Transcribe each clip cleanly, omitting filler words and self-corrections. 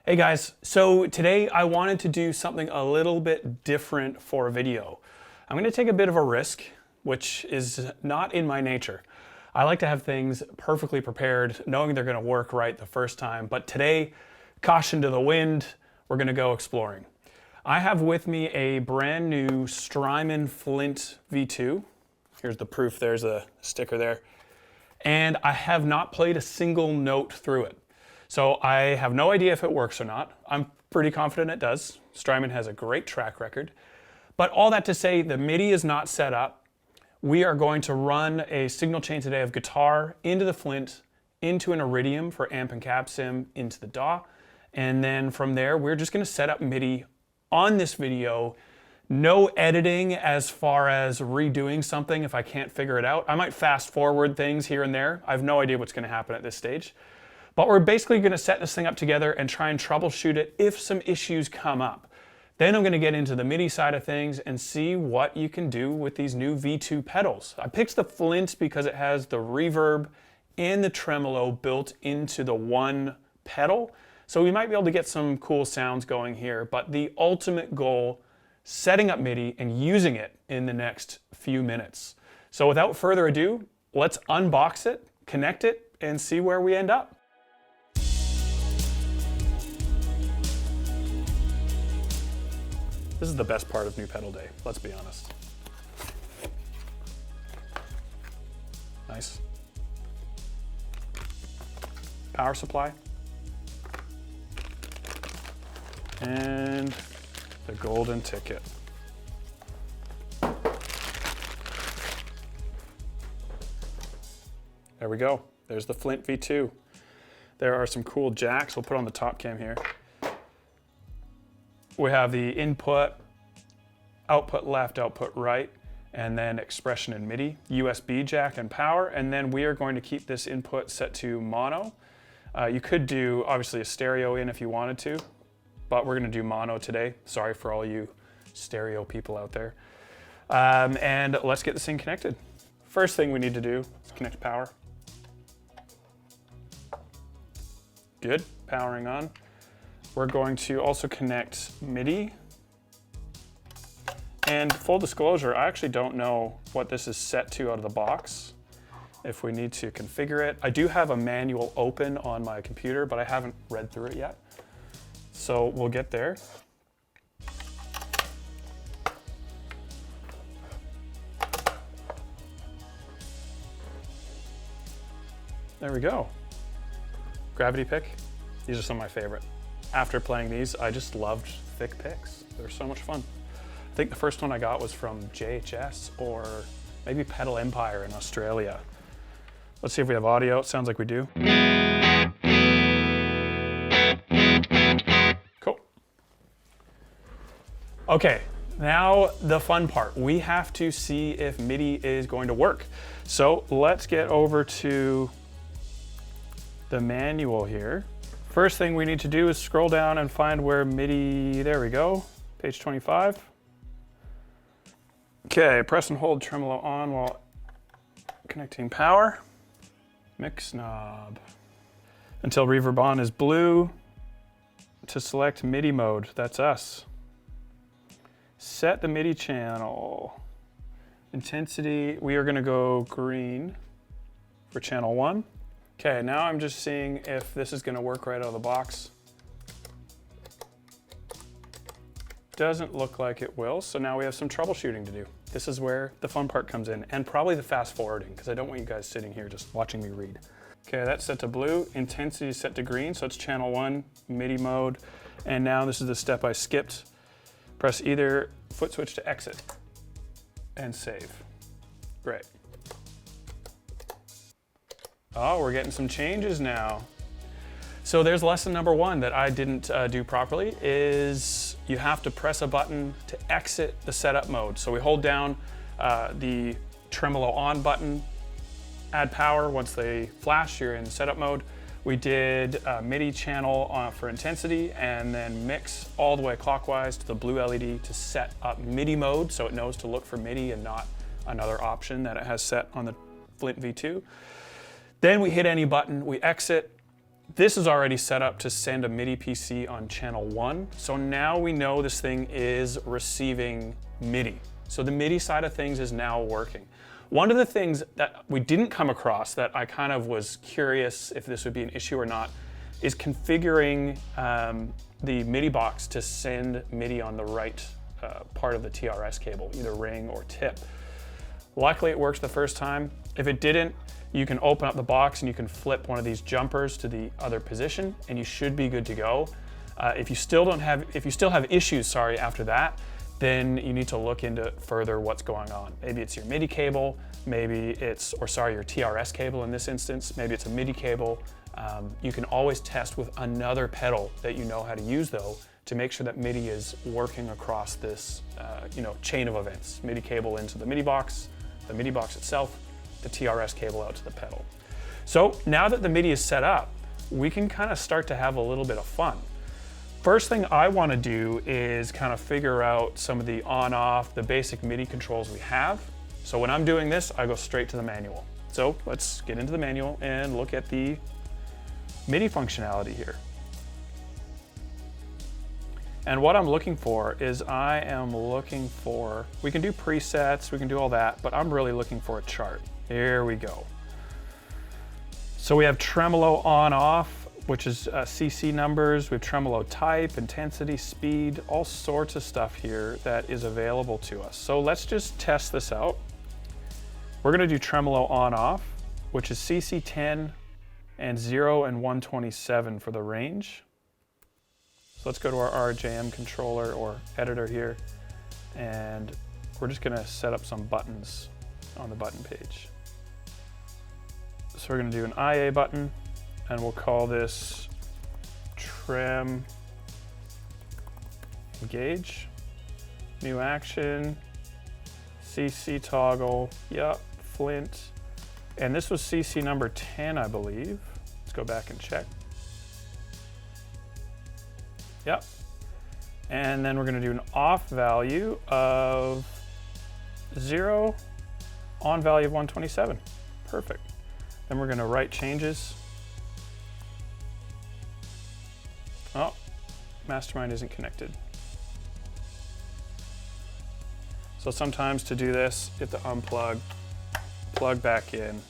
Hey guys, so today I wanted to do something a little bit different for a video. I'm going to take a bit of a risk, which is not in my nature. I like to have things perfectly prepared, knowing they're going to work right the first time, but today, caution to the wind, we're going to go exploring. I have with me a brand new Strymon Flint V2. Here's the proof, there's a sticker there. And I have not played a single note through it. So I have no idea if it works or not. I'm pretty confident it does. Strymon has a great track record. But all that to say, the Midi is not set up. We are going to run a signal chain today of guitar into the Flint, into an Iridium for amp and cab sim, into the DAW. And then from there, we're just going to set up Midi on this video. No editing as far as redoing something if I can't figure it out. I might fast forward things here and there. I have no idea what's going to happen at this stage. But we're basically going to set this thing up together and try and troubleshoot it if some issues come up. Then I'm going to get into the Midi side of things and see what you can do with these new V2 pedals. I picked the Flint because it has the reverb and the tremolo built into the one pedal. So we might be able to get some cool sounds going here. But the ultimate goal, setting up Midi and using it in the next few minutes. So without further ado, let's unbox it, connect it, and see where we end up. This is the best part of new pedal day, let's be honest. Nice. Power supply. And the golden ticket. There we go. There's the Flint V2. There are some cool jacks. We'll put on the top cam here. We have the input, output left, output right, and then expression in MIDI, USB jack and power, and then we are going to keep this input set to mono. You could do obviously a stereo in if you wanted to, but we're going to do mono today. Sorry for all you stereo people out there. And let's get this thing connected. First thing we need to do is connect power. Good, powering on. We're going to also connect Midi. And full disclosure, I actually don't know what this is set to out of the box, if we need to configure it. I do have a manual open on my computer, but I haven't read through it yet. So we'll get there. There we go. Gravity pick. These are some of my favorite. After playing these, I just loved thick picks. They're so much fun. I think the first one I got was from JHS or maybe Pedal Empire in Australia. Let's see if we have audio. It sounds like we do. Cool. Okay, now the fun part. We have to see if Midi is going to work. So let's get over to the manual here. First thing we need to do is scroll down and find where Midi, there we go, page 25. Okay, press and hold tremolo on while connecting power. Mix knob. Until reverb on is blue. To select Midi mode, that's us. Set the Midi channel. Intensity, we are gonna go green for channel 1. Okay, now I'm just seeing if this is gonna work right out of the box. Doesn't look like it will, so now we have some troubleshooting to do. This is where the fun part comes in, and probably the fast forwarding, because I don't want you guys sitting here just watching me read. Okay, that's set to blue, intensity is set to green, so it's channel 1, MIDI mode, and now this is the step I skipped. Press either foot switch to exit, and save. Great. Oh, we're getting some changes now. So there's lesson number 1 that I didn't do properly, is you have to press a button to exit the setup mode. So we hold down the tremolo on button, add power. Once they flash, you're in setup mode. We did MIDI channel for intensity, and then mix all the way clockwise to the blue LED to set up MIDI mode, so it knows to look for MIDI and not another option that it has set on the Flint V2. Then we hit any button, we exit, This is already set up to send a MIDI PC on channel 1. So now we know this thing is receiving MIDI. So the MIDI side of things is now working. One of the things that we didn't come across that I kind of was curious if this would be an issue or not is configuring the MIDI box to send MIDI on the right part of the TRS cable, either ring or tip. Luckily it works the first time. If it didn't, you can open up the box and you can flip one of these jumpers to the other position and you should be good to go. If you still have issues, sorry, after that, then you need to look into further what's going on. Maybe it's your MIDI cable, maybe it's, or sorry, your TRS cable in this instance, maybe it's a MIDI cable. You can always test with another pedal that you know how to use though, to make sure that MIDI is working across this chain of events. MIDI cable into the MIDI box itself, the TRS cable out to the pedal. So now that the MIDI is set up, we can kind of start to have a little bit of fun. First thing I want to do is kind of figure out some of the on-off, the basic MIDI controls we have. So when I'm doing this, I go straight to the manual. So let's get into the manual and look at the MIDI functionality here. And what I'm looking for is we can do presets, we can do all that, but I'm really looking for a chart. Here we go. So we have tremolo on off, which is CC numbers. We have tremolo type, intensity, speed, all sorts of stuff here that is available to us. So let's just test this out. We're gonna do tremolo on off, which is CC 10 and 0 and 127 for the range. So let's go to our RJM controller or editor here, and we're just gonna set up some buttons on the button page. So we're gonna do an IA button, and we'll call this Trem Engage, new action, CC toggle, yep, Flint. And this was CC number 10, I believe. Let's go back and check. Yep. And then we're gonna do an off value of 0, on value of 127. Perfect. Then we're gonna write changes. Oh, Mastermind isn't connected. So sometimes to do this, you have to unplug, plug back in.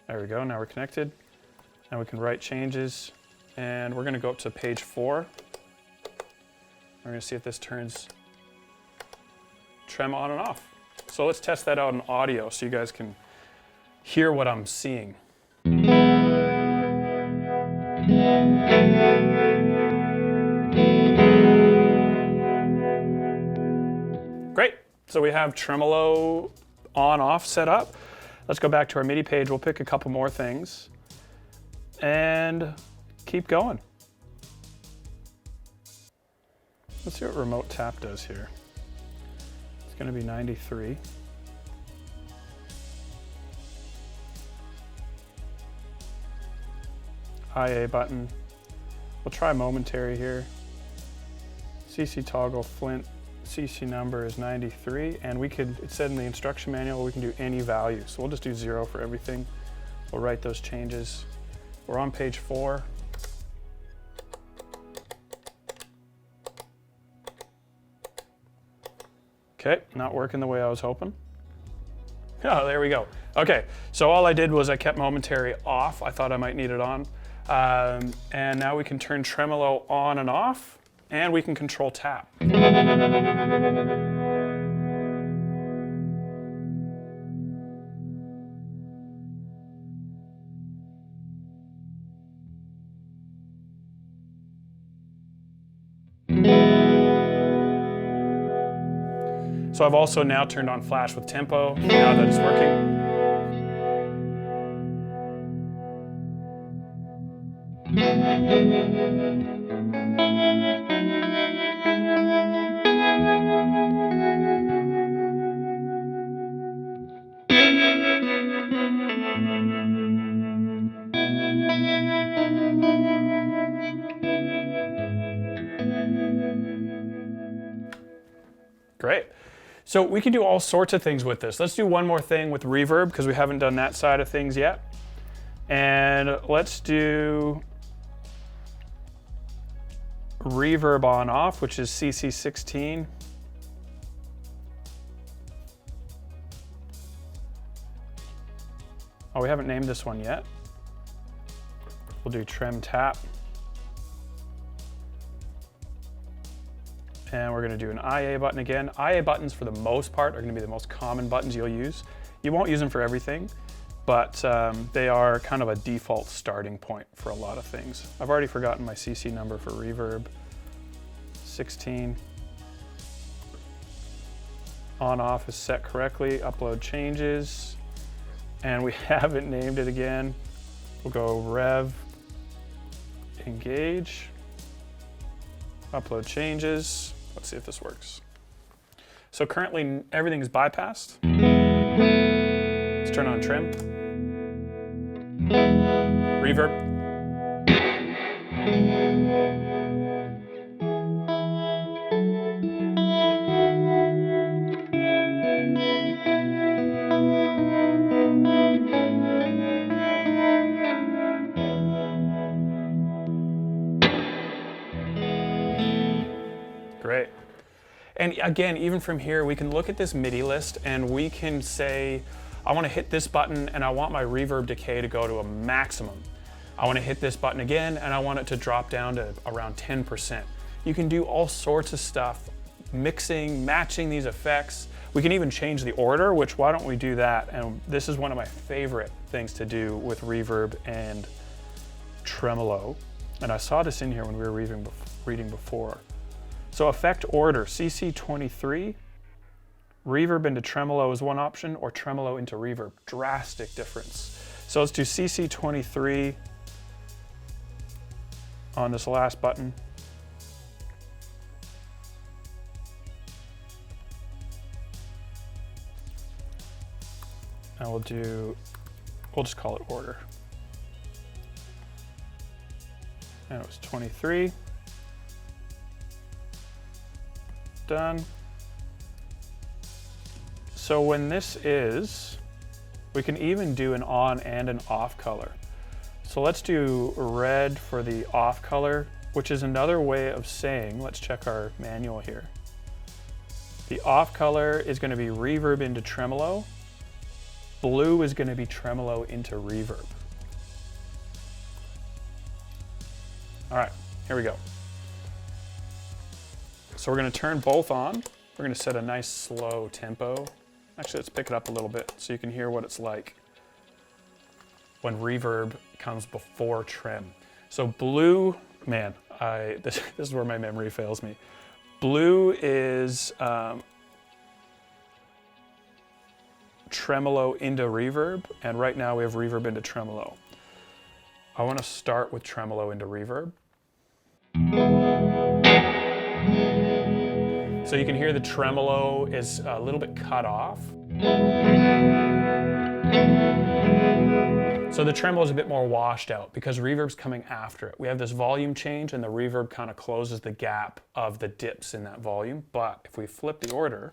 There we go, now we're connected. Now we can write changes, and we're gonna go up to page 4. We're gonna see if this turns Trem on and off. So let's test that out in audio so you guys can hear what I'm seeing. Great, so we have tremolo on off set up. Let's go back to our MIDI page. We'll pick a couple more things and keep going. Let's see what remote tap does here. It's gonna be 93. IA button. We'll try momentary here. CC toggle, Flint, CC number is 93, and we could, it said in the instruction manual, we can do any value. So we'll just do 0 for everything. We'll write those changes. We're on page 4. Okay, not working the way I was hoping. Oh, there we go. Okay, so all I did was I kept momentary off. I thought I might need it on. And now we can turn tremolo on and off, and we can control tap. So I've also now turned on flash with tempo, now that it's working. Great. So we can do all sorts of things with this. Let's do one more thing with reverb because we haven't done that side of things yet. And let's do reverb on off, which is CC16. Oh, we haven't named this one yet. We'll do Trem tap. And we're gonna do an IA button again. IA buttons, for the most part, are gonna be the most common buttons you'll use. You won't use them for everything, but they are kind of a default starting point for a lot of things. I've already forgotten my CC number for reverb. 16. On off is set correctly. Upload changes. And we haven't named it again. We'll go rev, engage, upload changes. Let's see if this works. So currently everything is bypassed. Let's turn on Trem. Reverb. Great. And again, even from here, we can look at this MIDI list and we can say, I want to hit this button and I want my reverb decay to go to a maximum. I want to hit this button again and I want it to drop down to around 10%. You can do all sorts of stuff, mixing, matching these effects. We can even change the order, which why don't we do that? And this is one of my favorite things to do with reverb and tremolo. And I saw this in here when we were reading before. So effect order, CC23, reverb into tremolo is one option, or tremolo into reverb, drastic difference. So let's do CC23 on this last button. And we'll just call it order. And it was 23. Done. So when this is, we can even do an on and an off color. So let's do red for the off color, which is another way of saying, let's check our manual here. The off color is going to be reverb into tremolo. Blue is going to be tremolo into reverb. All right, here we go. So we're going to turn both on. We're going to set a nice slow tempo. Actually, let's pick it up a little bit so you can hear what it's like when reverb comes before trem. So blue, man, this is where my memory fails me. Blue is tremolo into reverb, and right now we have reverb into tremolo. I want to start with tremolo into reverb. So you can hear the tremolo is a little bit cut off. So the tremolo is a bit more washed out because reverb's coming after it. We have this volume change and the reverb kind of closes the gap of the dips in that volume. But if we flip the order,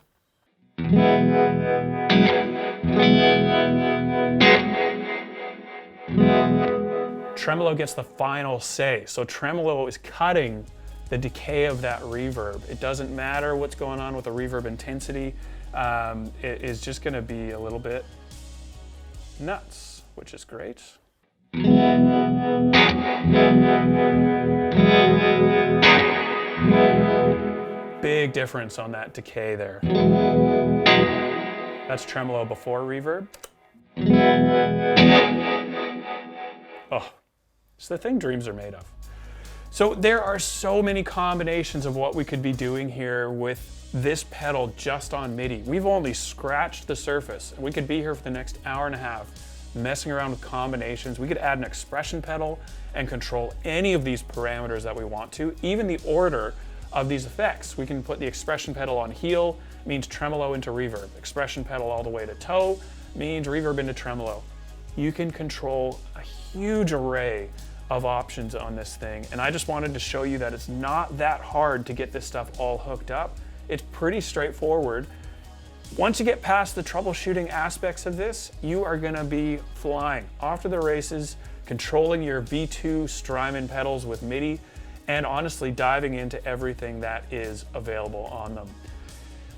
tremolo gets the final say. So tremolo is cutting the decay of that reverb. It doesn't matter what's going on with the reverb intensity. It is just gonna be a little bit nuts, which is great. Big difference on that decay there. That's tremolo before reverb. Oh, it's the thing dreams are made of. So there are so many combinations of what we could be doing here with this pedal just on MIDI. We've only scratched the surface, and we could be here for the next hour and a half messing around with combinations. We could add an expression pedal and control any of these parameters that we want to, even the order of these effects. We can put the expression pedal on heel, means tremolo into reverb. Expression pedal all the way to toe means reverb into tremolo. You can control a huge array of options on this thing, and I just wanted to show you that it's not that hard to get this stuff all hooked up. It's pretty straightforward. Once you get past the troubleshooting aspects of this, you are gonna be flying off to the races, controlling your V2 Strymon pedals with Midi, and honestly diving into everything that is available on them.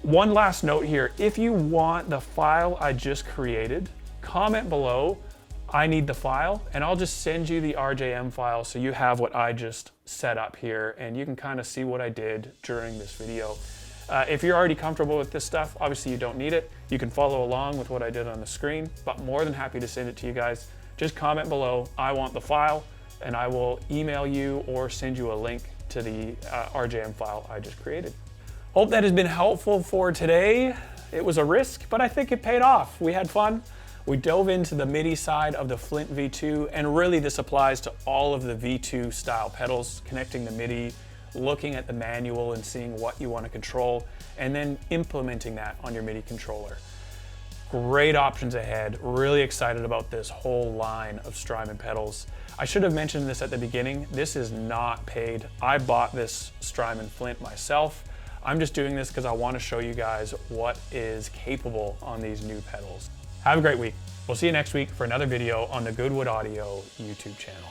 One last note here, if you want the file I just created, comment below, I need the file, and I'll just send you the RJM file so you have what I just set up here, and you can kind of see what I did during this video. If you're already comfortable with this stuff, obviously you don't need it. You can follow along with what I did on the screen, but more than happy to send it to you guys. Just comment below, I want the file, and I will email you or send you a link to the RJM file I just created. Hope that has been helpful for today. It was a risk, but I think it paid off. We had fun. We dove into the MIDI side of the Flint V2, and really this applies to all of the V2 style pedals, connecting the MIDI, looking at the manual and seeing what you want to control, and then implementing that on your MIDI controller. Great options ahead. Really excited about this whole line of Strymon pedals. I should have mentioned this at the beginning. This is not paid. I bought this Strymon Flint myself. I'm just doing this because I want to show you guys what is capable on these new pedals. Have a great week. We'll see you next week for another video on the Goodwood Audio YouTube channel.